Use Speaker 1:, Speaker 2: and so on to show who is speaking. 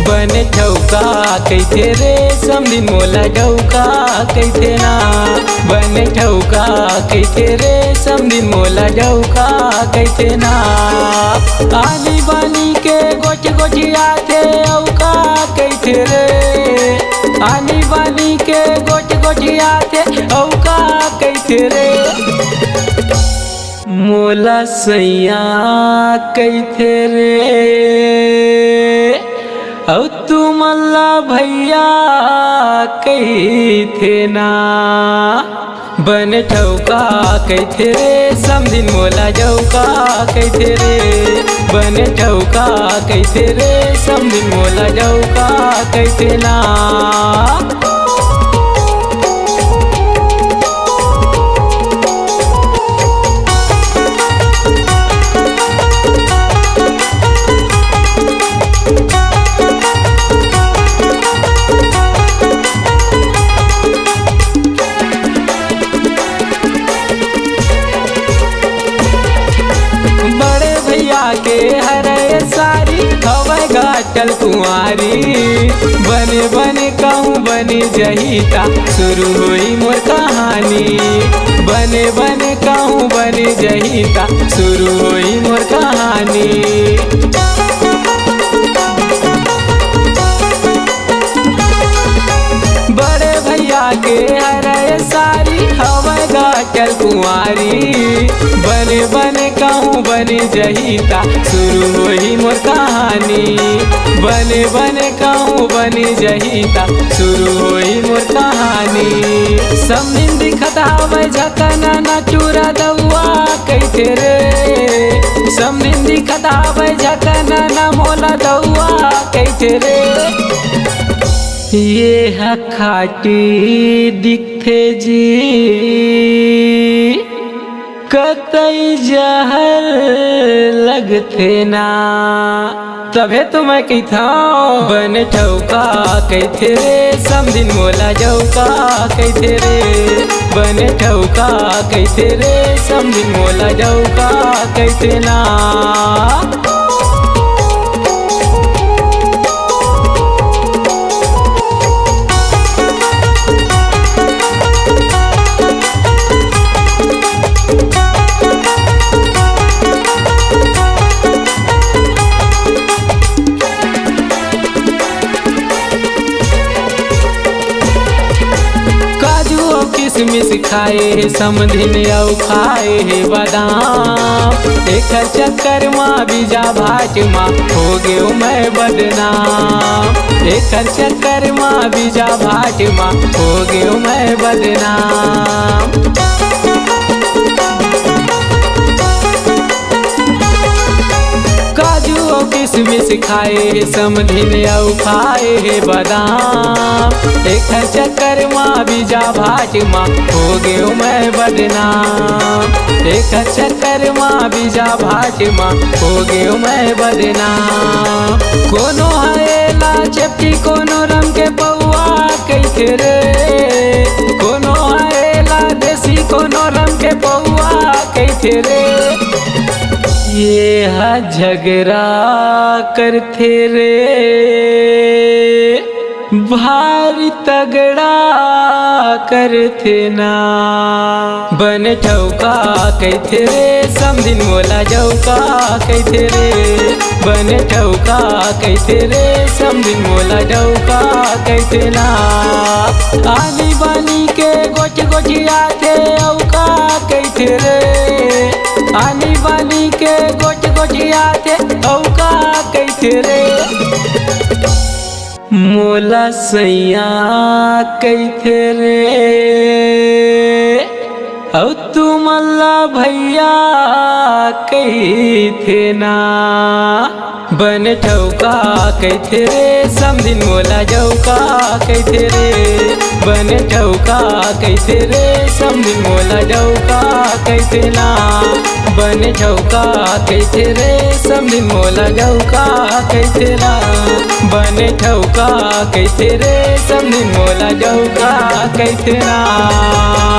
Speaker 1: बने ठौका कैथे रे समदिन मोला डौका कैथे ना। बने ठौका कैथे रे समदिन मोला डौका कैथे ना। आनी बानी के गोच गोचिया थे औका कैथे रे। आनी बानी के गोच गोचिया थे औका कैथे रे। मोला सैया कैथे रे औ तू मल्ला भैया कैथे ना। बने ठौका कैथे रे समदिन मोला जौका कैथे रे। बने ठौका कैथे रे समदिन मोला जौका कैथे ना। के हरे सारी हवै घाटल कुंवारी। बने बने कहूँ बने जहिता शुरू हुई मोर कहानी। बने बने कहूँ बने जहिता शुरू हुई मोर कहानी। बड़े भैया के हरे सारी हवै घाटल कुंवारी। बने बने कहूँ बने जहिता शुरू हुई मोर कहानी। बने बने कहूँ बने जहिता शुरू हुई मोर कहानी। समदिन दिखत हवै झकना ना चूरा दउआ कैथे रे। समदिन दिखत हवै झकना ना मोला दउआ कैथे रे। ये है खाटी दिखथे जी कतई जहर लगथे ना। तभे तो मैं कहता बने ठौका कैथे रे समदिन मोला जौका कैथे रे। बने ठौका कैथे रे समदिन मोला जौका कैथे ना। किसमिस खाए है समधिन औ खाए है बादाम। एक चक्कर माँ बीजा भाट माँ हो गयो मैं बदनाम। एक चक्कर माँ बीजा भाट माँ हो गयो मैं बदनाम। काजू और किसमिस खाए समधिन औ खाए है बादाम। एक चक्कर माँ बीजा भाट माँ हो गयो मैं बदनाम। एक चक्कर माँ बीजा भाट माँ हो गयो मैं बदनाम। कोनो हरेला चपटी कोनो रंग के पौआ कैथे रे। कोनो हरेला देसी कोनो रंग के पौआ कैथे रे। ये हा झगड़ा करथे रे भारी तगड़ा करथे ना। बने ठौका कैथे रे समदिन मोला जौका कैथे रे। बने ठौका कैथे रे समदिन मोला जौका कैथे ना। आनी बानी के गोच गोचिया थे औका कैथे रे। आनी बानी के गोच गोचिया थे औका कैथे रे। मोला सैया कैथे रे औ तू मल्ला भैया कैथे ना बन ठौका कैथे रे समझिन मोला जौका कैथे रे बन ठौका कैथे रे समझिन मोला जौका कैथे ना बन ठौका कैथे रे समझिन मोला जौका कैथे ना बन ठौका कैथे रे समझिन मोला जौका कैथे ना।